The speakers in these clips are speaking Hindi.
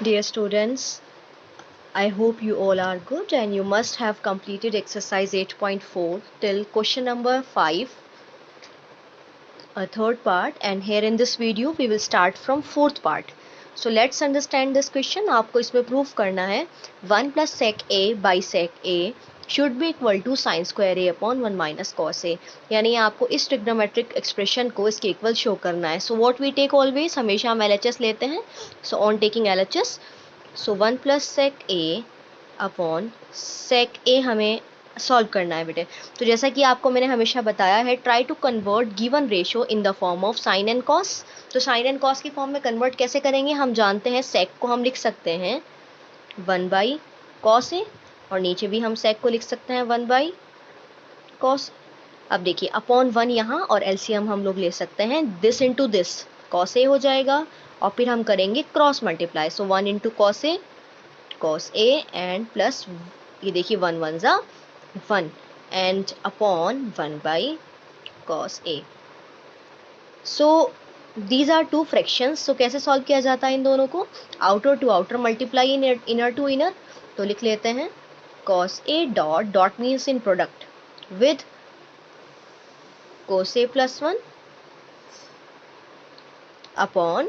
Dear students, I hope you all are good and you must have completed exercise 8.4 till question number 5, a third part, and here in this video we will start from fourth part. So let's understand this question. आपको इसमें proof करना है 1 plus sec a by sec a should be equal to sin square a upon 1 minus cos a. यानी आपको इस trigonometric expression को इसके equal show करना है. So what we take always, हमेशा हम LHS लेते हैं. So on taking LHS, so 1 plus sec a upon sec a हमें सॉल्व करना है बेटे. तो जैसा कि आपको मैंने हमेशा बताया है, try to convert given ratio in the form of sine and cos. तो साइन एंड कॉस की फॉर्म में कन्वर्ट कैसे करेंगे, हम जानते हैं सेक को हम लिख सकते हैं 1 बाई कॉस ए और नीचे भी हम सेक को लिख सकते हैं 1 बाई कॉस. अब देखिए अपॉन 1 यहाँ और एलसीएम हम लोग ले सकते हैं, this into this cos A हो जाएगा और फिर हम करेंगे cross multiply. So 1 into cos A and plus ये देखिए 1 1 जा 1 and upon 1 by cos A. So these are two fractions. So कैसे सॉल्व किया जाता है इन दोनों को, outer to outer multiply inner to inner. तो लिख लेते हैं cos A dot dot means in product with cos a plus 1 upon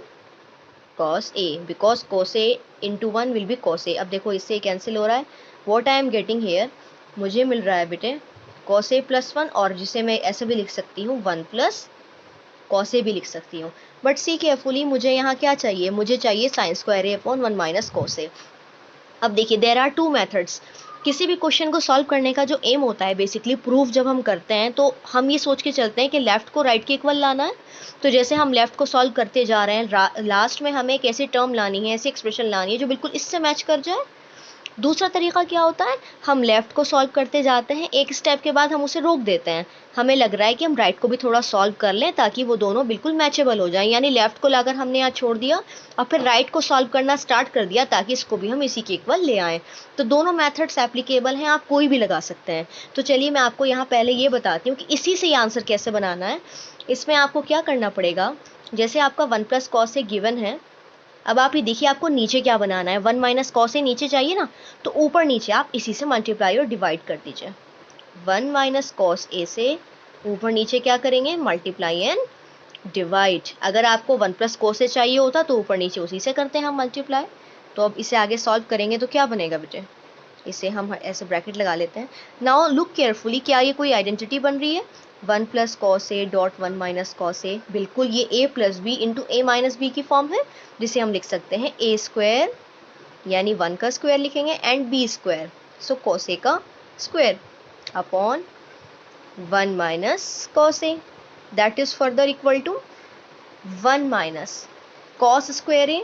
cos a because cos a into 1 will be cos a. अब देखो इससे कैंसिल हो रहा है. what I am getting here, मुझे मिल रहा है बेटे cos a plus 1 और जिसे मैं ऐसे भी लिख सकती हूँ 1 plus cos a भी लिख सकती हूँ. बट सी केयरफुली, मुझे यहाँ क्या चाहिए, मुझे चाहिए sign square A upon 1 minus cos a. अब देखिए देयर आर टू मेथड्स. किसी भी क्वेश्चन को सॉल्व करने का जो एम होता है बेसिकली प्रूफ जब हम करते हैं तो हम ये सोच के चलते हैं कि लेफ्ट को राइट के इक्वल लाना है. तो जैसे हम लेफ्ट को सॉल्व करते जा रहे हैं, लास्ट में हमें एक ऐसी टर्म लानी है, ऐसी एक्सप्रेशन लानी है जो बिल्कुल इससे मैच कर जाए. दूसरा तरीका क्या होता है, हम लेफ्ट को सॉल्व करते जाते हैं, एक स्टेप के बाद हम उसे रोक देते हैं, हमें लग रहा है कि हम राइट को भी थोड़ा सॉल्व कर लें ताकि वो दोनों बिल्कुल मैचेबल हो जाएं. यानी लेफ्ट को लाकर हमने यहाँ छोड़ दिया और फिर राइट को सॉल्व करना स्टार्ट कर दिया ताकि इसको भी हम इसी के इक्वल ले आएँ. तो दोनों मेथड्स एप्लीकेबल हैं, आप कोई भी लगा सकते हैं. तो चलिए मैं आपको यहाँ पहले ये बताती हूँ कि इसी से ये आंसर कैसे बनाना है. इसमें आपको क्या करना पड़ेगा, जैसे आपका 1 प्लस कॉस ए गिवन है. अब आप ये देखिए आपको नीचे क्या बनाना है, 1 माइनस कॉस ए नीचे चाहिए ना, तो ऊपर नीचे आप इसी से मल्टीप्लाई और डिवाइड कर दीजिए. 1 माइनस कॉस ए से ऊपर नीचे क्या करेंगे, मल्टीप्लाई एंड डिवाइड. अगर आपको 1 प्लस कॉस ए चाहिए होता तो ऊपर नीचे उसी से करते हैं हम मल्टीप्लाई. तो अब इसे आगे सॉल्व करेंगे तो क्या बनेगा बेटे, इसे हम ऐसे ब्रैकेट लगा लेते हैं. नाउ लुक केयरफुली, क्या ये कोई आइडेंटिटी बन रही है, 1 plus cos A dot 1 minus cos A. बिल्कुल ये a plus B into A minus B की फॉर्म है, जिसे हम लिख सकते हैं a स्क्वायर यानी 1 का स्क्वायर लिखेंगे and b square, so cos A का square upon 1 minus cos A. That is further equal to 1 minus cos square A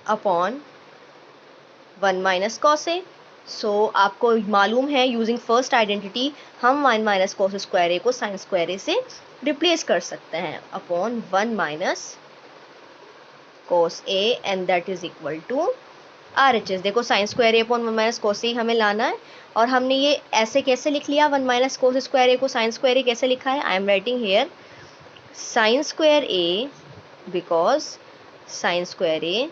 upon 1 minus cos A. So आपको मालूम है यूजिंग फर्स्ट आइडेंटिटी हम 1 माइनस कॉस स्क्वायर ए को साइन स्क्वायर ए से रिप्लेस कर सकते हैं upon 1 minus cos A and that is equal to R H S. देखो sine square A upon 1 minus cos A हमें लाना है और हमने ये ऐसे कैसे लिख लिया, 1 माइनस कॉस स्क्वायर ए को साइन स्क्वायर ए कैसे लिखा है, I am writing here sine square A because sine square A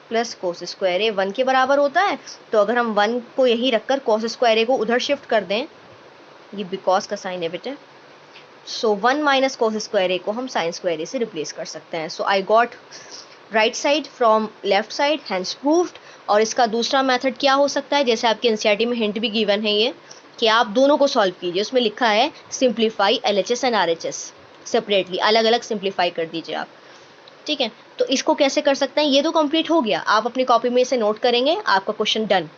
plus cos square A 1 के बराबर होता है. तो अगर हम 1 को यहीं रखकर कोस स्क्वायर ए को उधर शिफ्ट कर दें, ये बिकॉज का साइन है बेटे, सो 1 माइनस कोस स्क्वायर ए को हम साइन स्क्वायर ए से रिप्लेस कर सकते हैं. So I got right side from left side, hence proved. और इसका दूसरा मेथड क्या हो सकता है, जैसे आपके एनसीईआरटी में हिंट भी गिवन है ये कि आप दोनों को सॉल्व कीजिए. उसमें लिखा है simplify LHS and RHS separately, अलग अलग सिंप्लीफाई कर दीजिए आप. ठीक है, तो इसको कैसे कर सकते हैं, ये तो कंप्लीट हो गया, आप अपनी कॉपी में इसे नोट करेंगे, आपका क्वेश्चन डन.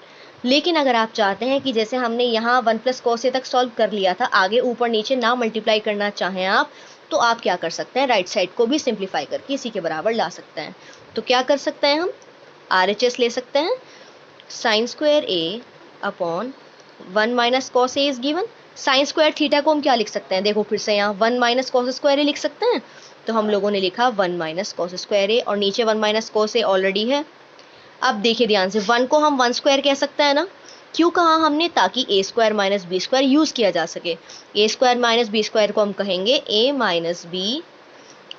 लेकिन अगर आप चाहते हैं कि जैसे हमने यहाँ 1 प्लस कॉस ए तक सॉल्व कर लिया था, आगे ऊपर नीचे ना मल्टीप्लाई करना चाहें आप, तो आप क्या कर सकते हैं, राइट साइड को भी सिंप्लीफाई करके इसी के बराबर ला सकते हैं. तो क्या कर सकते हैं, हम आर एच एस ले सकते हैं, sine square A upon 1 minus cos A is given. Sign square theta को हम क्या लिख सकते हैं, देखो फिर से यहाँ 1 माइनस कॉस स्क्वायर ए लिख सकते हैं. तो हम लोगों ने लिखा 1 माइनस कॉस स्क्वायर ए और नीचे 1 माइनस कॉस ए ऑलरेडी है. अब देखिए ध्यान से, 1 को हम 1 स्क्वायर कह सकते हैं ना, क्यों कहा हमने, ताकि A square minus B square use किया जा सके. A square minus B square को हम कहेंगे A minus B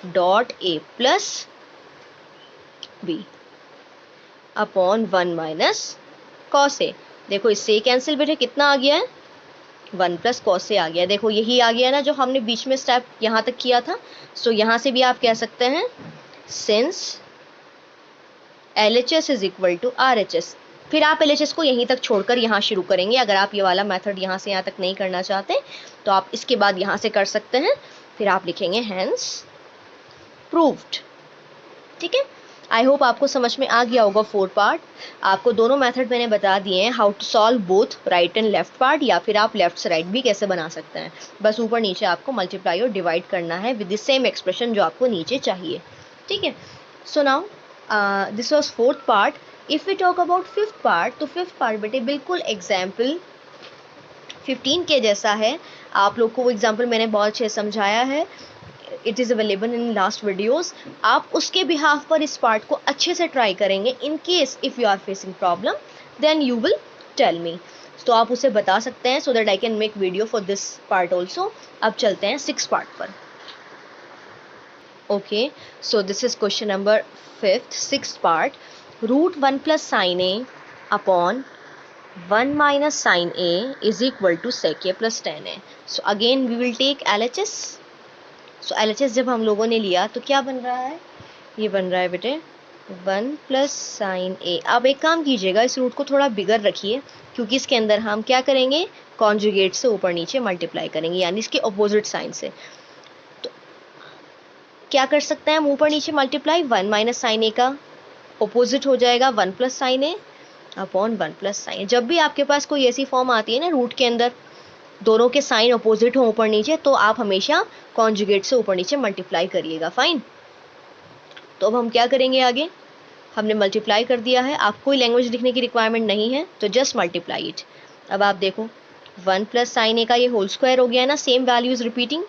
dot A plus B upon 1 minus cos A. देखो इससे कैंसिल बेटे कितना आ गया है, 1 प्लस कॉस ए आ गया। देखो यही आ गया ना जो हमने बीच में स्टेप यहाँ तक किया था। सो यहाँ से भी आप कह सकते हैं since LHS is equal to RHS। फिर आप LHS को यहीं तक छोड़कर यहाँ शुरू करेंगे। अगर आप ये वाला मेथड यहाँ से यहाँ तक नहीं करना चाहते तो आप इसके बाद यहाँ से कर सकते हैं। फिर आप लिखेंगे हैंस प्रूव्ड। ठीक है, आई होप आपको समझ में आ गया होगा 4 पार्ट। आपको दोनों मेथड मैंने बता दिए हैं, how to solve both right and left part, या फिर आप लेफ्ट से राइट भी कैसे बना सकते हैं। बस ऊपर नीचे आपको मल्टीप्लाई और डिवाइड करना है विद द सेम एक्सप्रेशन जो आपको नीचे चाहिए। ठीक है, so now this was 4th part. If we talk about 5th part, तो 5th पार्ट बेटे बिल्कुल एग्जाम्पल 15 के जैसा है। आप लोग को वो एग्जाम्पल मैंने बहुत अच्छे समझाया है, it is available in last videos. आप उसके बिहाफ पर इस पार्ट को अच्छे से ट्राई करेंगे। In case if you are facing problem then you will tell me, तो आप उसे बता सकते हैं so that I can make video for this part also. अब चलते हैं 6th पार्ट पर। Okay, so this is question number 5th 6th part. Root 1 plus sine A upon 1 minus sine A is equal to sec A plus tan A. So again we will take LHS। So LHS जब हम लोगों ने लिया तो क्या बन रहा है, ये बन रहा है बेटे 1 प्लस साइन ए। अब एक काम कीजिएगा, इस रूट को थोड़ा बिगर रखिए क्योंकि इसके अंदर हम क्या करेंगे, कॉन्जुगेट से ऊपर नीचे मल्टीप्लाई करेंगे, यानी इसके अपोजिट साइन से। तो क्या कर सकते हैं हम, ऊपर नीचे मल्टीप्लाई, 1 माइनस साइन ए का अपोजिट हो जाएगा 1 plus sine A upon 1 plus sign. जब भी आपके पास कोई ऐसी फॉर्म आती है ना रूट के अंदर दोनों के साइन अपोजिट हो ऊपर नीचे, तो आप हमेशा कॉन्जुगेट से ऊपर नीचे मल्टीप्लाई करिएगा। फाइन, तो अब हम क्या करेंगे आगे, हमने मल्टीप्लाई कर दिया है, आपको कोई लैंग्वेज लिखने की रिक्वायरमेंट नहीं है तो जस्ट मल्टीप्लाई इट। अब आप देखो 1 प्लस साइन ए का ये होल स्क्वायर हो गया है ना, same value is repeating.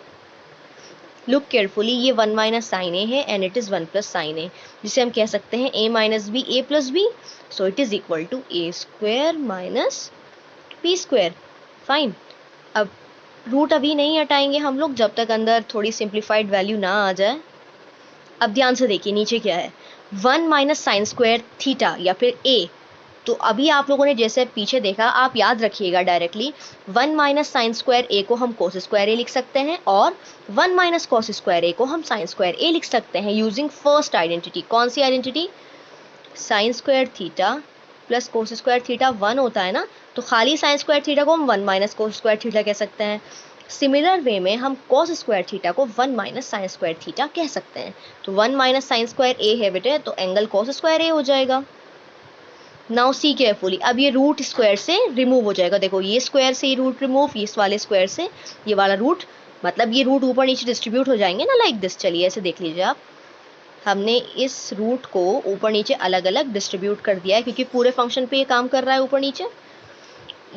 Look carefully, ये 1 माइनस साइन ए है and it is 1 plus sine A, जिसे हम कह सकते हैं a minus B A plus B. So it is equal to A square minus B square. Fine, अब रूट अभी नहीं हटाएंगे हम लोग जब तक अंदर थोड़ी सिंप्लीफाइड वैल्यू ना आ जाए। अब ध्यान से देखिए नीचे क्या है, 1 माइनस साइन स्क्वायर थीटा या फिर a। तो अभी आप लोगों ने जैसे पीछे देखा, आप याद रखिएगा directly 1 minus sign square A को हम कोस स्क्वायर ए लिख सकते हैं और 1 माइनस कॉस स्क्वायर ए को हम साइन स्क्वायर ए लिख सकते हैं यूजिंग फर्स्ट आइडेंटिटी। कौन सी identity, sine square theta plus cos square theta 1 होता है ना, तो खाली साइन स्क्वायर थीटा को हम 1 माइनस कोस स्क्वायर थीटा कह सकते हैं। सिमिलर वे में हम कॉस स्क्वायर थीटा को 1 माइनस साइन स्क्वायर थीटा कह सकते हैं। तो 1 माइनस साइन स्क्वायर ए है बेटे, तो एंगल कॉस स्क्वायर ए हो जाएगा। नाउ सी केयरफुली, अब ये रूट स्क्वायर से रिमूव हो जाएगा। देखो ये स्क्वायर से ये रूट रिमूव, इस वाले स्क्वायर से ये वाला रूट, मतलब ये रूट ऊपर नीचे डिस्ट्रीब्यूट हो जाएंगे ना, लाइक दिस। चलिए ऐसे देख लीजिए आप, हमने इस रूट को ऊपर नीचे अलग अलग डिस्ट्रीब्यूट कर दिया है क्योंकि पूरे फंक्शन पे ये काम कर रहा है ऊपर नीचे।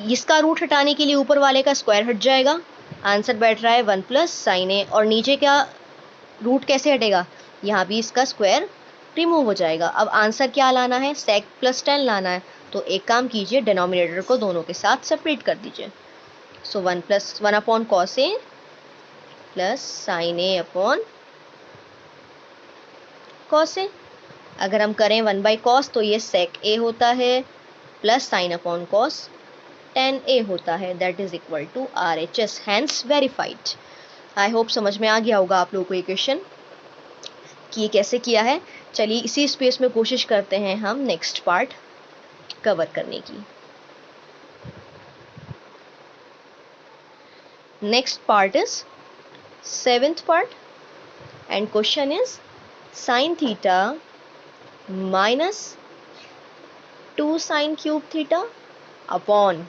इसका रूट हटाने के लिए ऊपर वाले का स्क्वायर हट जाएगा, आंसर बैठ रहा है 1 प्लस साइन ए। और नीचे का रूट कैसे हटेगा, यहाँ भी इसका स्क्वायर रिमूव हो जाएगा। अब आंसर क्या लाना है, सेक प्लस 10 लाना है। तो एक काम कीजिए, डिनोमिनेटर को दोनों के साथ सेपरेट कर दीजिए। सो 1 plus 1 upon cos A plus sine A upon cos ए। अगर हम करें 1 बाई कॉस तो ये सेक ए होता है plus sign upon cos 10a होता है, that is equal to RHS, hence verified. I hope समझ में आ गया होगा आप लोगों को ये क्वेश्चन कि ये कैसे किया है। चलिए इसी स्पेस में कोशिश करते हैं हम नेक्स्ट पार्ट कवर करने की। Next part is 7th part and question is sine theta minus 2 sine cube theta upon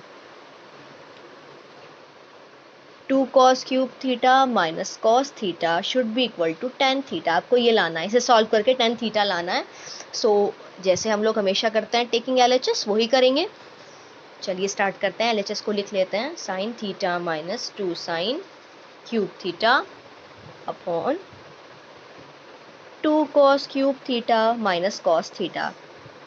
2 cos cube theta minus cos theta should be equal to tan theta. आपको ये लाना है, इसे सॉल्व करके tan थीटा लाना है। सो जैसे हम लोग हमेशा करते हैं टेकिंग LHS, वही करेंगे। चलिए स्टार्ट करते हैं, LHS को लिख लेते हैं, sign theta minus 2 sine cube theta upon 2 cos cube theta minus cos theta.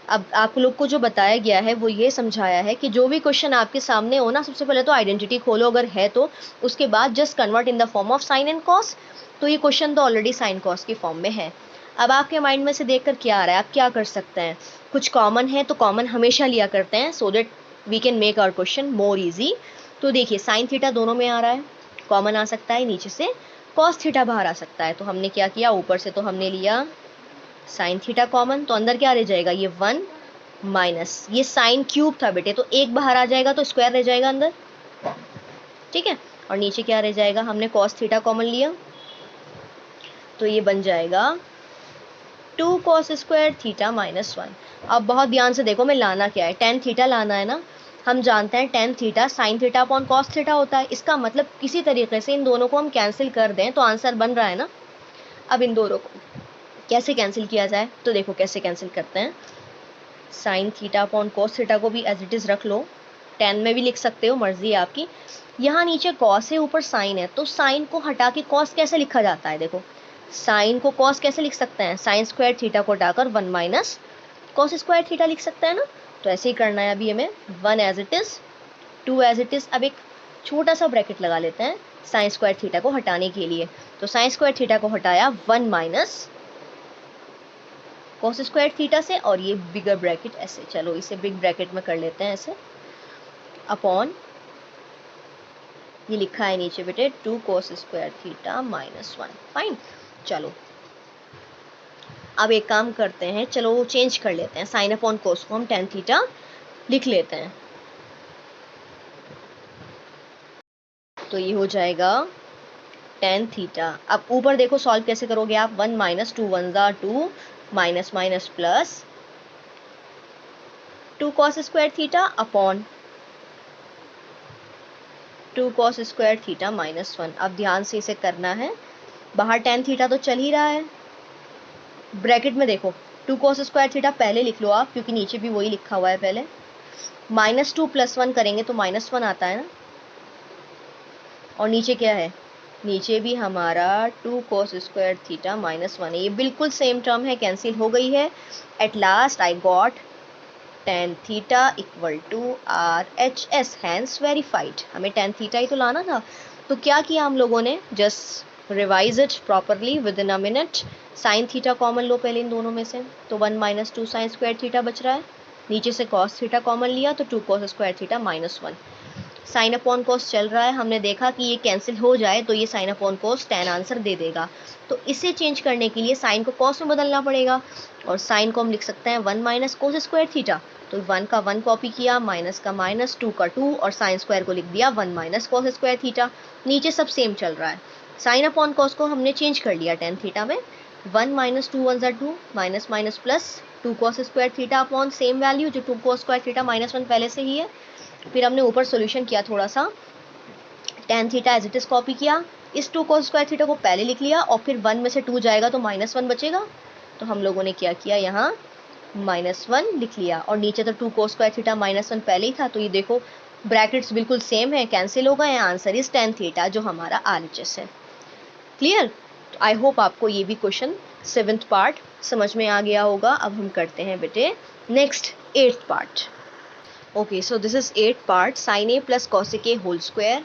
अब आप लोग को जो बताया गया है वो ये समझाया है कि जो भी क्वेश्चन आपके सामने हो ना, सबसे पहले तो आइडेंटिटी खोलो अगर है तो, उसके बाद just convert in the form of sine and cos. तो ये क्वेश्चन तो ऑलरेडी साइन कॉस की फॉर्म में है। अब आपके माइंड में से देखकर क्या आ रहा है, आप क्या कर सकते हैं, कुछ कॉमन है तो कॉमन हमेशा लिया करते हैं, so that we can make our question more easy. तो देखिए साइन थीटा दोनों में आ रहा है, कॉमन आ सकता है, नीचे से कॉस थीटा बाहर आ सकता है। तो हमने क्या किया, ऊपर से तो हमने लिया साइन थीटा कॉमन, तो अंदर क्या रह जाएगा, ये 1 माइनस ये साइन क्यूब था बेटे, तो एक बाहर आ जाएगा तो स्क्वायर रह जाएगा अंदर, ठीक है। और नीचे क्या रह जाएगा, हमने कॉस थीटा कॉमन लिया, तो ये बन जाएगा 2 कॉस स्क्वायर थीटा माइनस 1। अब बहुत ध्यान से देखो, मैं लाना क्या है, टेन थीटा लाना है ना। हम जानते हैं tan theta sine theta upon cos theta होता है। इसका मतलब किसी तरीके से इन दोनों को हम कैंसिल कर दें तो आंसर बन रहा है ना। अब इन दोनों को कैसे कैंसिल किया जाए, तो देखो कैसे कैंसिल करते हैं। Sine theta upon cos theta को भी एज इट इज़ रख लो, टेन में भी लिख सकते हो, मर्जी है आपकी। यहाँ नीचे कॉस है, ऊपर साइन है, तो साइन को हटा के कॉस कैसे लिखा जाता है, देखो साइन को कॉस कैसे लिख सकते हैं, साइन स्क्वायर थीटा को हटाकर 1 माइनस कॉस स्क्वायर थीटा लिख सकते हैं ना। तो ऐसे ही करना है अभी हमें, 1 as it is, 2 as it is. अब एक छोटा सा ब्रैकेट लगा लेते हैं साइन स्क्वायर थीटा को हटाने के लिए। तो साइन स्क्वायर थीटा को हटाया 1 माइनस कॉस स्क्वायर थीटा से, और ये बिगर ब्रैकेट ऐसे, चलो इसे बिग ब्रैकेट में कर लेते हैं ऐसे, अपॉन ये लिखा है नीचे बेटे 2 cos square theta minus 1। Fine, चलो अब एक काम करते हैं, चलो वो चेंज कर लेते हैं, साइन अपॉन कोस को हम टेन थीटा लिख लेते हैं। तो ये हो जाएगा टेन थीटा। अब ऊपर देखो सॉल्व कैसे करोगे आप, 1 माइनस 2 1 ज़ा 2 minus minus plus 2 cos square theta upon 2 cos square theta minus 1। अब ध्यान से इसे करना है, बाहर टेन थीटा तो चल ही रहा है, ब्रैकेट में देखो 2 कॉस स्क्वायर थीटा पहले लिख लो आप, क्योंकि नीचे भी वही लिखा हुआ है पहले। माइनस 2 प्लस 1 करेंगे तो माइनस 1 आता है ना, और नीचे क्या है, नीचे भी हमारा 2 कॉस स्क्वायर थीटा माइनस 1 है, ये बिल्कुल सेम टर्म है, कैंसिल हो गई है। At last I got tan theta equal to R H S, hence verified. हमें टेन थीटा ही तो लाना था, तो क्या किया हम लोगों ने, just revise it properly within a minute. Sine theta common लो पहले इन दोनों में से, तो 1 माइनस 2 साइन स्क्वायर थीटा बच रहा है, नीचे से कॉस थीटा कॉमन लिया तो 2 cos square theta minus 1। Sign upon cos चल रहा है, हमने देखा कि ये कैंसिल हो जाए तो ये sine upon cos tan answer दे देगा। तो इसे चेंज करने के लिए साइन को कॉस में बदलना पड़ेगा, और साइन को हम लिख सकते हैं 1 माइनस कोस स्क्वायर थीटा। तो 1 का 1 कॉपी किया, माइनस का माइनस, 2 का 2, और साइन स्क्वायर को लिख दिया 1 माइनस कॉस स्क्वायर थीटा। नीचे सब सेम चल रहा है, साइन अपॉन कॉस को हमने चेंज कर लिया टेन थीटा में, 1 माइनस 2 1 ज़ा 2 minus minus plus 2 cos square theta upon same value जो 2 कॉस स्क्वायर थीटा माइनस 1 पहले से ही है। फिर हमने ऊपर सॉल्यूशन किया थोड़ा सा, tan theta as it is copy किया, इस 2 कॉस स्क्वायर थीटा को पहले लिख लिया, और फिर 1 में से 2 जाएगा तो माइनस 1 बचेगा। तो हम लोगों ने क्या किया, यहाँ माइनस 1 लिख लिया, और नीचे तो 2 कॉस स्क्वायर थीटा माइनस 1 पहले ही था, तो ये देखो ब्रैकेट्स बिल्कुल सेम है, कैंसिल हो गए, आंसर इज टेन थीटा जो हमारा आरएचएस है। क्लियर? आई होप आपको ये भी क्वेश्चन 7th पार्ट समझ में आ गया होगा। अब हम करते हैं बेटे next 8th part. Okay, so this is 8th part, sine A plus cosec A whole square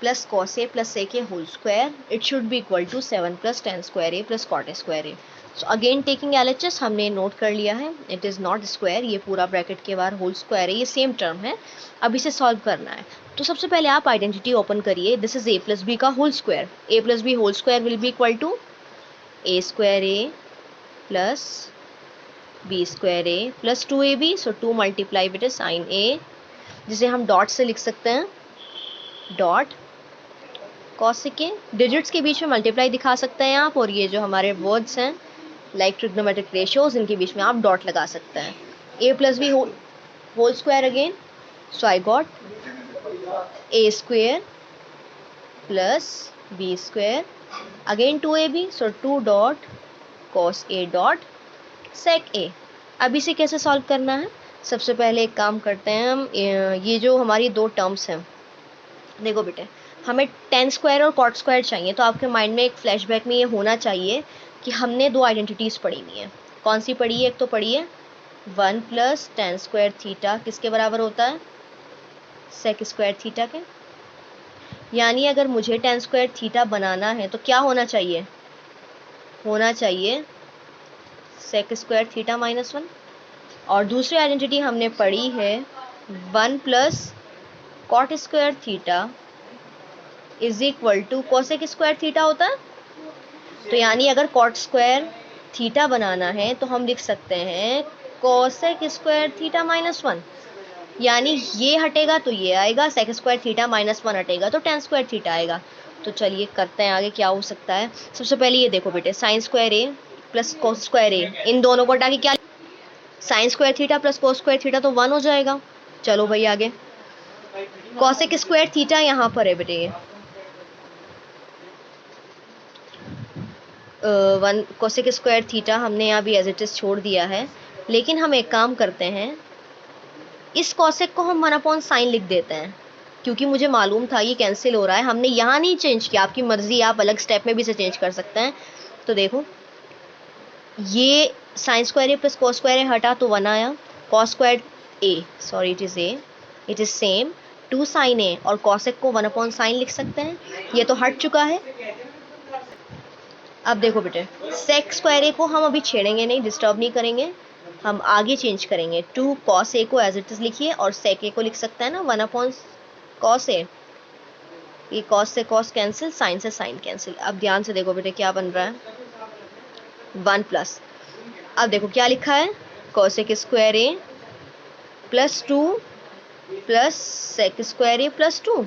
plus cos A plus sec A whole square, it should be equal to 7 plus tan square A plus cot square A. So again taking LHS हमने नोट कर लिया है, इट इज़ नॉट स्क्वायर, ये पूरा ब्रैकेट के बाहर होल स्क्वायर है, ये सेम टर्म है। अब इसे सॉल्व करना है, तो सबसे पहले आप आइडेंटिटी ओपन करिए, this is A plus B का whole square, A plus B whole square will be equal to A square A plus B square A plus 2ab, so 2 multiply बेटे साइन ए, जिसे हम डॉट से लिख सकते हैं, डॉट कॉसेक के डिजिट्स के बीच में मल्टीप्लाई दिखा सकते हैं आप, और ये जो हमारे वर्ड्स हैं लाइक ट्रिग्नोमेट्रिक रेशियोज, इनके बीच में आप डॉट लगा सकते हैं। A plus B whole square again, so I got A square plus B square, again 2ab, so 2 dot cos A dot sec A. अब इसे कैसे सॉल्व करना है, सबसे पहले एक काम करते हैं हम, ये जो हमारी दो टर्म्स हैं, देखो बेटे हमें टेन स्क्वायर और कॉट स्क्वायर चाहिए, तो आपके माइंड में एक फ्लैशबैक में ये होना चाहिए कि हमने दो आइडेंटिटीज़ पढ़ी हुई हैं। कौन सी पढ़ी है, एक तो पढ़ी है 1 प्लस टेन स्क्वायर थीटा किसके बराबर होता है, सेक स्क्वायर थीटा के। यानी अगर मुझे टेन स्क्वायर थीटा बनाना है तो क्या होना चाहिए, होना चाहिए सेक स्क्वायर थीटा माइनस 1, और दूसरी आइडेंटिटी हमने पढ़ी है 1 plus cot square theta is equal to cosec square theta होता है। तो यानी अगर कॉट स्क्वायर थीटा बनाना है तो हम लिख सकते हैं कोसेक स्क्वायर थीटा माइनस 1, यानी ये हटेगा तो ये आएगा, सेक स्क्वायर थीटा माइनस 1 हटेगा तो टेन स्क्वायर थीटा आएगा। तो चलिए करते हैं आगे क्या हो सकता है। सबसे पहले ये देखो बेटे, sign square A plus cos square ए, इन दोनों को हटा के क्या, sign square theta plus cos square theta तो 1 हो जाएगा। चलो भाई आगे, कोसेक स्क्वायर थीटा यहाँ पर है बेटे, वन कोसेक स्क्वायर थीटा हमने यहाँ भी एज इट इज छोड़ दिया है, लेकिन हम एक काम करते हैं, इस कोसेक को हम 1/sin लिख देते हैं, क्योंकि मुझे मालूम था ये कैंसिल हो रहा है। हमने यहाँ नहीं चेंज किया, आपकी मर्जी, आप अलग स्टेप में भी इसे चेंज कर सकते हैं। तो देखो ये sine square A plus cos square ए हटा तो 1 आया, cos square A, sorry it is same 2 sin ए, और कोसेक को 1/sin लिख सकते हैं, ये तो हट चुका है। अब देखो बेटे, सेक स्क्वायर ए को हम अभी छेड़ेंगे नहीं, डिस्टर्ब नहीं करेंगे, हम आगे चेंज करेंगे। 2 cos ए को एज इट इज लिखिए, और सेक ए को लिख सकते हैं ना 1/cos ए, ये cos से cos कैंसिल, साइन से साइन कैंसिल। अब ध्यान से देखो बेटे क्या बन रहा है, 1 प्लस, अब देखो क्या लिखा है, cosec square A plus 2 plus sec square A plus 2,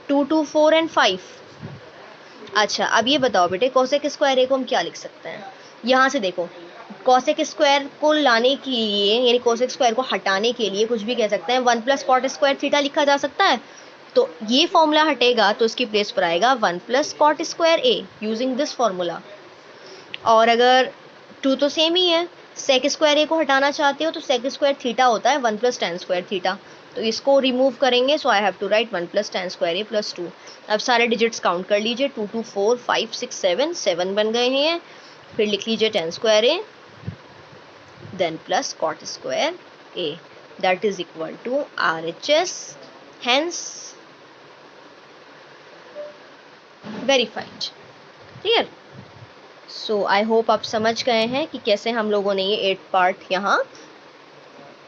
2 2 4 and 5। अच्छा अब ये बताओ बेटे, कोसेक स्क्वायर ए को हम क्या लिख सकते हैं। यहाँ से देखो, कोसेक स्क्वायर को लाने के लिए, यानी कोसेक स्क्वायर को हटाने के लिए कुछ भी कह सकते हैं, 1 प्लस कॉट स्क्वायर थीटा लिखा जा सकता है। तो ये फॉर्मूला हटेगा तो इसकी प्लेस पर आएगा 1 plus cot square A using this formula. और अगर 2 तो सेम ही है, सेक स्क्वायर ए को हटाना चाहते हो तो सेक स्क्वायर थीटा होता है 1 प्लस टेन स्क्वायर थीटा, तो इसको रिमूव करेंगे, so I have to write 1 plus tan square A plus 2। अब सारे डिजिट्स काउंट कर लीजिए, 2 2 4 5 6 7, 7 बन गए हैं, फिर लिख लीजिए tan square A then plus cot square A, that is equal to RHS, hence verified. Clear? So I hope आप समझ गए हैं कि कैसे हम लोगों ने ये 8th पार्ट यहाँ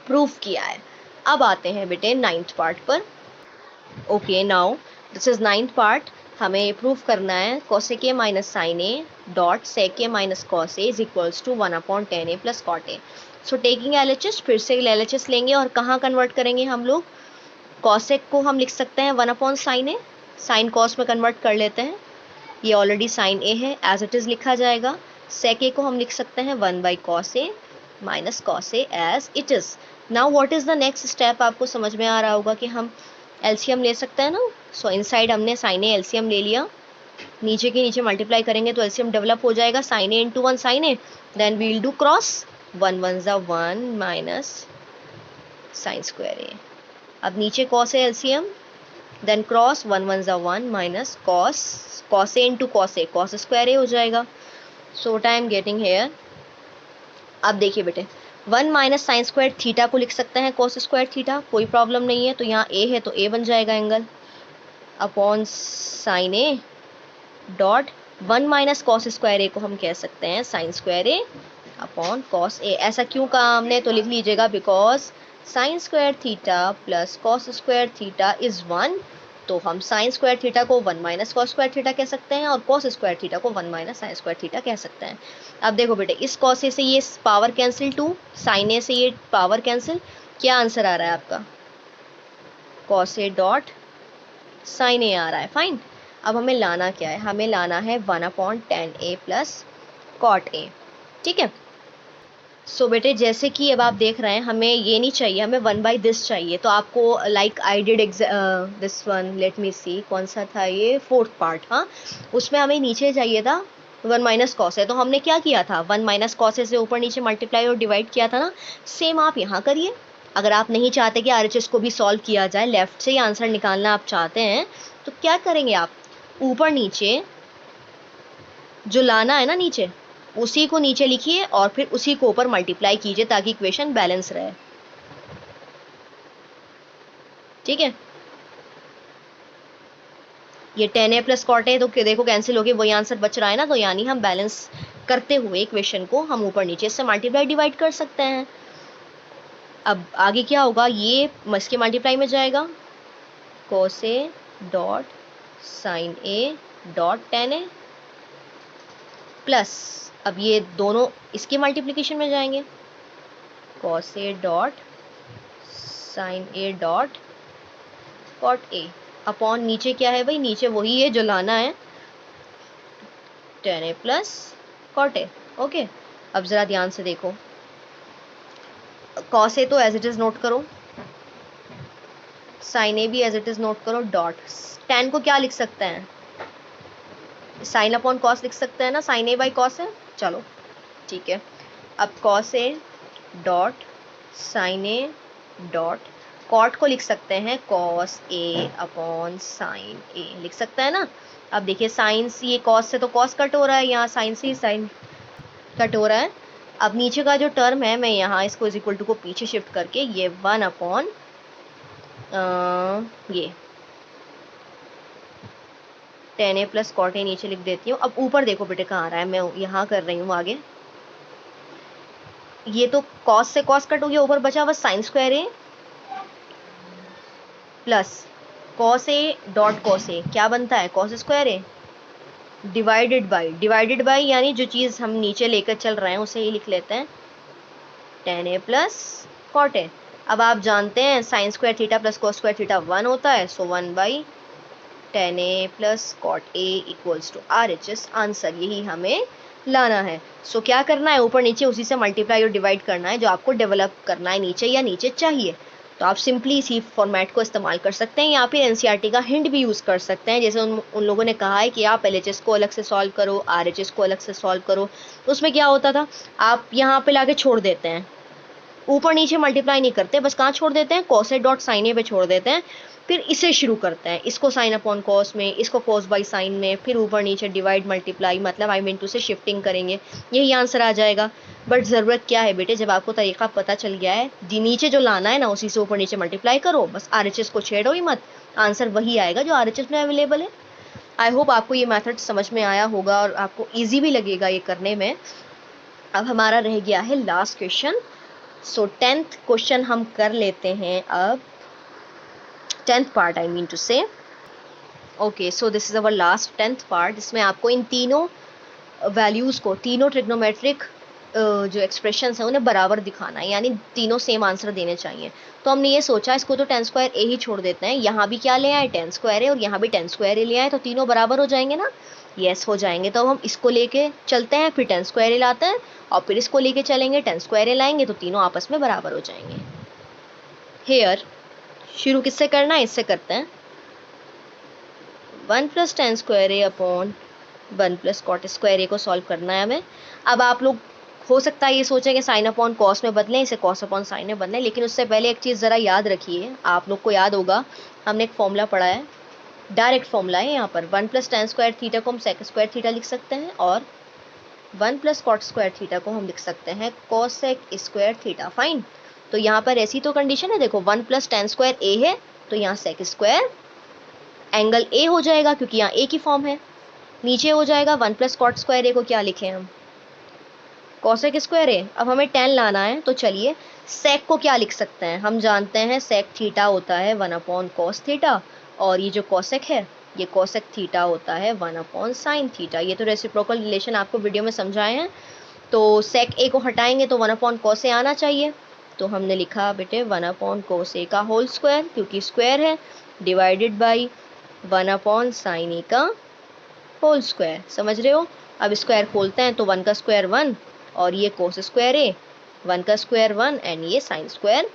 प्रूफ किया है। अब आते हैं बेटे 9th पार्ट पर। Okay now this is 9th part, हमें प्रूफ करना है cosec A minus sine A dot sec A minus cos A is equals to 1/10 A plus cot A. So taking LHS, फिर से LHS लेंगे और कहाँ कन्वर्ट करेंगे हम लोग, कोसेक को हम लिख सकते हैं 1/sin ए, साइन कॉस में कन्वर्ट कर लेते हैं, ये ऑलरेडी साइन ए है, एज इट इज लिखा जाएगा। सेक ए को हम लिख सकते हैं 1/cos A minus cos A as it is. Now what is the next step, आपको समझ में आ रहा होगा कि हम एलसीएम ले सकते हैं ना। सो इनसाइड हमने साइन ए एलसीएम ले लिया, नीचे के नीचे मल्टीप्लाई करेंगे तो एलसीएम डेवलप हो जाएगा, sine A into 1 sine A, then we will do cross, 1 1 ज़ा 1 माइनस साइन स्क्वायर ए। अब नीचे cos A LCM, then cross, 1 1 ज़ा 1 minus cos A into cos A, cos square A हो जाएगा। So what I am getting here, अब देखिए बेटे 1 माइनस साइन स्क्वायर थीटा को लिख सकते हैं कॉस स्क्वायर थीटा, कोई प्रॉब्लम नहीं है, तो यहाँ ए है तो ए बन जाएगा angle, upon sine A dot 1 minus cos square A को हम कह सकते हैं sine square A upon cos A. ऐसा क्यों कहा हमने, तो लिख लीजिएगा because sine square theta plus cos square theta is 1, तो हम साइन स्क्वायर थीटा को 1 माइनस कॉस स्क्वायर थीटा कह सकते हैं और कॉस स्क्वायर थीटा को 1 माइनस साइन स्क्वायर थीटा कह सकते हैं। अब देखो बेटे, इस कॉस ए से ये पावर कैंसिल 2, साइन ए से ये पावर कैंसिल, क्या आंसर आ रहा है आपका, कॉस ए डॉट साइन ए आ रहा है, फाइन। अब हमें लाना क्या है, हमें लाना है 1/10 ए प्लस कॉट ए, ठीक है। सो बेटे जैसे कि अब आप देख रहे हैं, हमें ये नहीं चाहिए, हमें 1/this चाहिए, तो आपको like I did this one, let me see कौन सा था ये, 4th पार्ट, हाँ उसमें हमें नीचे चाहिए था 1 माइनस कॉस है, तो हमने क्या किया था 1 माइनस कॉस से ऊपर नीचे मल्टीप्लाई और डिवाइड किया था ना, सेम आप यहाँ करिए। अगर आप नहीं चाहते कि RHS को भी सॉल्व किया जाए, लेफ्ट से ही आंसर निकालना आप चाहते हैं, तो क्या करेंगे आप, ऊपर नीचे जो लाना है ना नीचे, उसी को नीचे लिखिए और फिर उसी को ऊपर मल्टीप्लाई कीजिए ताकि इक्वेशन बैलेंस रहे, ठीक है। ये tan A plus cot A तो देखो कैंसिल हो गए, वही आंसर बच रहा है ना। तो यानी हम बैलेंस करते हुए इक्वेशन को हम ऊपर नीचे से मल्टीप्लाई डिवाइड कर सकते हैं। अब आगे क्या होगा, ये इसके मल्टीप्लाई में जाएगा, cos A dot sine A dot tan A plus, अब ये दोनों इसके मल्टीप्लिकेशन में जाएंगे, cos A dot sine A dot cot A upon नीचे क्या है भाई, नीचे वही है जो लाना है, tan A plus cot A. Okay, अब जरा ध्यान से देखो, cos ए तो एज इट इज नोट करो, साइन ए भी एज इट इज नोट करो, डॉट टेन को क्या लिख सकते हैं, साइन अपॉन कॉस लिख सकते हैं ना, साइन ए बाई कॉस है। चलो ठीक है, अब cos A dot sine A dot cot को लिख सकते हैं cos A upon sine A, लिख सकते हैं ना। अब देखिए साइन से ये cos से तो cos कट हो रहा है, यहाँ साइन से साइन कट हो रहा है। अब नीचे का जो टर्म है मैं यहाँ इसको इज इक्वल टू को पीछे शिफ्ट करके ये वन अपॉन ये tan A plus cot A नीचे लिख देती हूँ। अब ऊपर देखो बेटे कहाँ आ रहा है, मैं यहाँ कर रही हूँ आगे, ये तो cos से cos कट हो गया, ऊपर बचा बस sign square A plus cos A dot cos ए, क्या बनता है cos square A divided by यानी जो चीज़ हम नीचे लेकर चल रहे हैं उसे ही लिख लेते हैं, tan A plus cot A. अब आप जानते हैं sine square theta plus cos square theta one होता है, so one by tan A plus cot A equals to R H S. Answer यही हमें लाना है। सो क्या करना है, ऊपर नीचे उसी से मल्टीप्लाई और डिवाइड करना है जो आपको डेवलप करना है नीचे या नीचे चाहिए। तो आप सिंपली इसी फॉर्मेट को इस्तेमाल कर सकते हैं, या फिर एनसीईआरटी का हिंट भी यूज़ कर सकते हैं। जैसे उन लोगों ने कहा है कि आप एलएचएस को अलग से सॉल्व करो, आरएचएस को अलग से सॉल्व करो, तो उसमें क्या होता था, आप यहाँ पे लाके छोड़ देते हैं, ऊपर नीचे मल्टीप्लाई नहीं करते, बस कहाँ छोड़ देते हैं, cos ए डॉट साइन ए पे छोड़ देते हैं, फिर इसे शुरू करते हैं, इसको साइन अपॉन कॉस में, इसको कॉस बाई साइन में, फिर ऊपर नीचे डिवाइड मल्टीप्लाई, मतलब आई मीन टू से शिफ्टिंग करेंगे, यही आंसर आ जाएगा। बट ज़रूरत क्या है बेटे, जब आपको तरीका पता चल गया है, नीचे जो लाना है ना उसी से ऊपर नीचे मल्टीप्लाई करो, बस आरएचएस को छेड़ो ही मत, आंसर वही आएगा जो आरएचएस में अवेलेबल है। आई होप आपको ये मेथड समझ में आया होगा और आपको ईजी भी लगेगा ये करने में। अब हमारा रह गया है लास्ट क्वेश्चन। सो 10th क्वेश्चन हम कर लेते हैं अब, 10th part I mean to say. Okay, so this is our last 10th part. इसमें आपको इन तीनों वैल्यूज़ को, तीनों ट्रिग्नोमेट्रिक जो एक्सप्रेशंस हैं उन्हें बराबर दिखाना है, यानी तीनों सेम आंसर देने चाहिए। तो हमने ये सोचा इसको तो टेन स्क्वायर ए ही छोड़ देते हैं, यहाँ भी क्या ले आए, टेन स्क्वायर ए, और यहाँ भी टेन स्क्वायर ए ले आए, तो तीनों बराबर हो जाएंगे ना। यस हो जाएंगे। तो हम इसको लेके चलते हैं, फिर टेन स्क्वायर ए लाते हैं, और फिर इसको लेके चलेंगे, टेन स्क्वायर ए लाएंगे, तो तीनों आपस में बराबर हो जाएंगे। हेयर शुरू किससे करना है, इससे करते हैं, one plus tan square A upon one plus cot square A को सॉल्व करना है हमें। अब आप लोग हो सकता है ये सोचें कि साइन अपॉन कॉस में बदलें, इसे कॉस अपॉन साइन में बदलें, लेकिन उससे पहले एक चीज़ ज़रा याद रखिए, आप लोग को याद होगा हमने एक फॉर्मूला पढ़ा है, डायरेक्ट फॉर्मूला है यहाँ पर, one plus tan square theta को हम सेक स्क्वायर थीटा लिख सकते हैं, और one plus cot square theta को हम लिख सकते हैं cosec square theta. Fine. तो यहाँ पर ऐसी तो कंडीशन है, देखो one plus tan square A है, तो यहाँ सेक स्क्वायर एंगल ए हो जाएगा क्योंकि यहाँ ए की फॉर्म है, नीचे हो जाएगा one plus cot square A को क्या लिखें हम, कॉसेक स्क्वायर ए। अब हमें टेन लाना है, तो चलिए सेक को क्या लिख सकते हैं, हम जानते हैं सेक थीटा होता है वन अपॉन कॉस थीटा, और ये जो कॉसेक है ये कॉसेक थीटा होता है वन अपॉन साइन थीटा। ये तो रेसिप्रोकल रिलेशन आपको वीडियो में समझाए हैं। तो सेक ए को हटाएंगे तो वन अपॉन कॉस ए आना चाहिए, तो हमने लिखा बेटे वन अपॉन कॉस ए का होल स्क्वायर, क्योंकि स्क्वायर है, divided by one upon sine A का होल स्क्वायर। समझ रहे हो। अब स्क्वायर खोलते हैं तो वन का स्क्वायर वन, और ये कोस स्क्वायर ए, वन का स्क्वायर वन, एंड ये sine square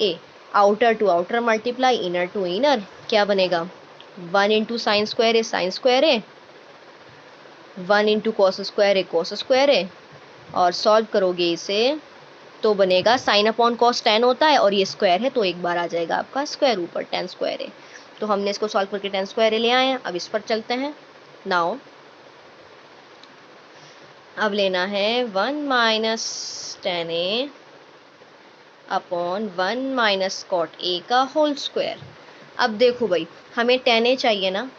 A. Outer to outer multiply, inner to inner, क्या बनेगा, one into sine square A sine square A, one into cos square A cos square A, और सॉल्व करोगे इसे तो बनेगा साइन अपॉन कॉस टेन होता है, और ये स्क्वायर है तो एक बार आ जाएगा आपका स्क्वायर ऊपर टेन स्क्वायर ए। तो हमने इसको सॉल्व करके टेन स्क्वायर ए ले आए हैं। अब इस पर चलते हैं। नाउ अब लेना है one minus tan A upon one minus cot A का होल स्क्वायर। अब देखो भाई हमें टेन ए चाहिए ना,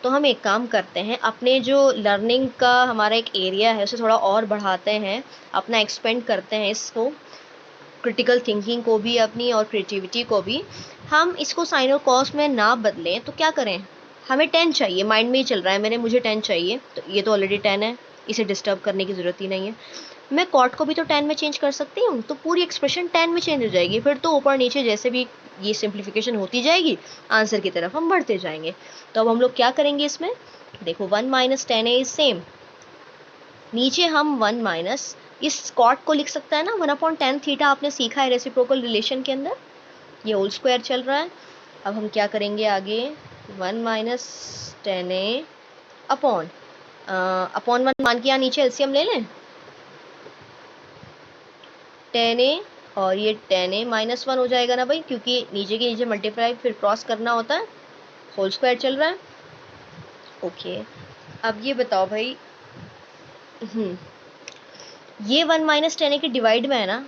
तो हम एक काम करते हैं, अपने जो लर्निंग का हमारा एक एरिया है उसे थोड़ा और बढ़ाते हैं, अपना एक्सपेंड करते हैं इसको, क्रिटिकल थिंकिंग को भी अपनी और क्रिएटिविटी को भी। हम इसको साइन और कॉस में ना बदलें तो क्या करें, हमें 10 चाहिए, माइंड में ही चल रहा है मुझे 10 चाहिए, तो ये तो ऑलरेडी 10 है, इसे डिस्टर्ब करने की ज़रूरत ही नहीं है। मैं कॉट को भी तो 10 में चेंज कर सकती हूँ, तो पूरी एक्सप्रेशन 10 में चेंज हो जाएगी, फिर तो ऊपर नीचे जैसे भी ये सिंप्लीफिकेशन होती जाएगी, आंसर की तरफ हम बढ़ते जाएंगे। तो अब हम लोग क्या करेंगे इसमें, देखो 1 माइनस 10 इज सेम, नीचे हम 1 माइनस इस कॉट को लिख सकता है ना 1/10 थीटा, आपने सीखा है रेसिप्रोकल रिलेशन के अंदर, ये होल स्क्वायर चल रहा है। अब हम क्या करेंगे आगे, 1 माइनस 10a अपॉन 1 मान के यहाँ नीचे एलसीएम ले लें, 10a और ये 10a माइनस 1 हो जाएगा ना भाई, क्योंकि नीचे के नीचे मल्टीप्लाई फिर क्रॉस करना होता है, होल स्क्वायर चल रहा है। ओके, अब ये बताओ भाई, ये 1 माइनस 10a के डिवाइड में है ना,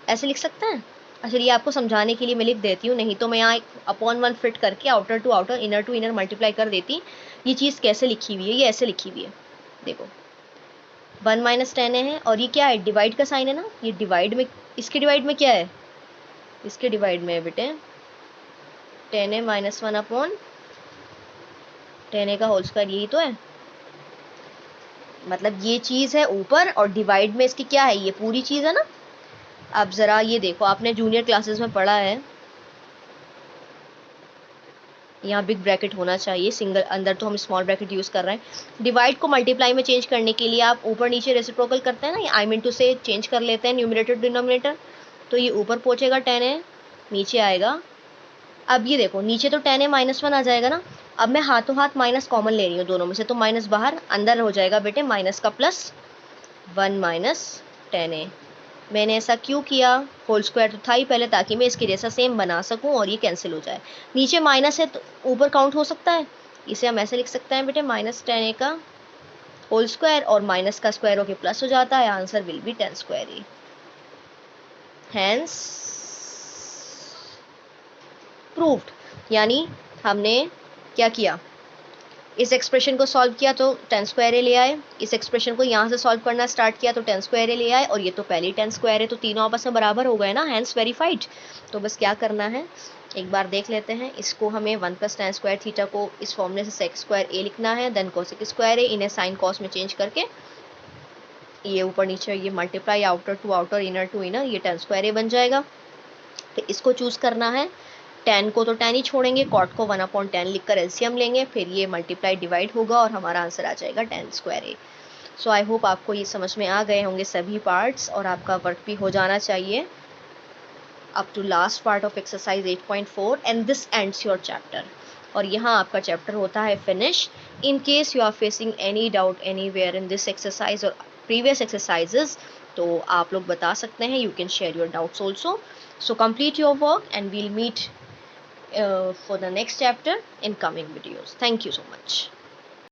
ऐसे लिख सकते हैं। अच्छा, ये आपको समझाने के लिए मैं लिख देती हूँ, नहीं तो मैं यहाँ अपॉन 1 फिट करके outer to outer inner to inner multiply कर देती। ये चीज़ कैसे लिखी हुई है, ये ऐसे लिखी हुई है, देखो 1 माइनस 10 है और ये क्या है, डिवाइड का साइन है ना, ये डिवाइड में, इसके डिवाइड में क्या है, इसके डिवाइड में है बेटे 10a माइनस 1 अपॉन 10a का होल स्क्वायर, यही तो है, मतलब ये चीज़ है ऊपर और डिवाइड में इसकी क्या है, ये पूरी चीज़ है ना। अब ज़रा ये देखो, आपने जूनियर क्लासेस में पढ़ा है, यहाँ बिग ब्रैकेट होना चाहिए, सिंगल अंदर तो हम स्मॉल ब्रैकेट यूज़ कर रहे हैं। डिवाइड को मल्टीप्लाई में चेंज करने के लिए आप ऊपर नीचे रेसिप्रोकल करते हैं ना, आई मीन टू से चेंज कर लेते हैं न्यूमरेटर डिनोमिनेटर, तो ये ऊपर पहुँचेगा 10a, नीचे आएगा। अब ये देखो नीचे तो 10a माइनस 1 आ जाएगा ना, अब मैं हाथों हाथ माइनस कॉमन ले रही हूँ दोनों में से, तो माइनस बाहर, अंदर हो जाएगा बेटे माइनस का प्लस 1 माइनस 10a। मैंने ऐसा क्यों किया, होल स्क्वायर तो था ही पहले, ताकि मैं इसके जैसा सेम बना सकूं और ये कैंसिल हो जाए। नीचे माइनस है तो ऊपर काउंट हो सकता है, इसे हम ऐसे लिख सकते हैं बेटे माइनस 10a का होल स्क्वायर, और माइनस का स्क्वायर होके प्लस हो जाता है, answer will be 10 square A. Hence proved, यानी हमने क्या किया, इस एक्सप्रेशन को सॉल्व किया तो 10 स्क्वायर ए ले आए, इस एक्सप्रेशन को यहाँ से सॉल्व करना स्टार्ट किया तो 10 स्क्वायर ए ले आए, और ये तो पहले ही 10 स्क्वायर है, तो तीनों आपस में बराबर हो गए ना, हैंस वेरीफाइड। तो बस क्या करना है, एक बार देख लेते हैं, इसको हमें 1 + tan स्क्वायर थीटा को इस फॉर्मूले से sec स्क्वायर ए लिखना है, देन कोसेक स्क्वायर ए, इन्हें साइन कॉस में चेंज करके ये ऊपर नीचे ये multiply outer to outer inner to inner, ये 10 स्क्वायर ए बन जाएगा। तो इसको चूज़ करना है, tan को तो tan ही छोड़ेंगे, cot को 1/10 लिखकर एलसीएम लेंगे, फिर ये मल्टीप्लाई डिवाइड होगा और हमारा आंसर आ जाएगा 10 square A. So I hope आपको ये समझ में आ गए होंगे सभी पार्ट्स, और आपका वर्क भी हो जाना चाहिए up to last part of exercise 8.4, and this ends your chapter. और यहाँ आपका चैप्टर होता है finish. In case you are facing any doubt anywhere in this exercise और प्रीवियस एक्सरसाइजेज, तो आप लोग बता सकते हैं, you can share your doubts also. So complete your work and we'll meet for the next chapter in coming videos. Thank you so much.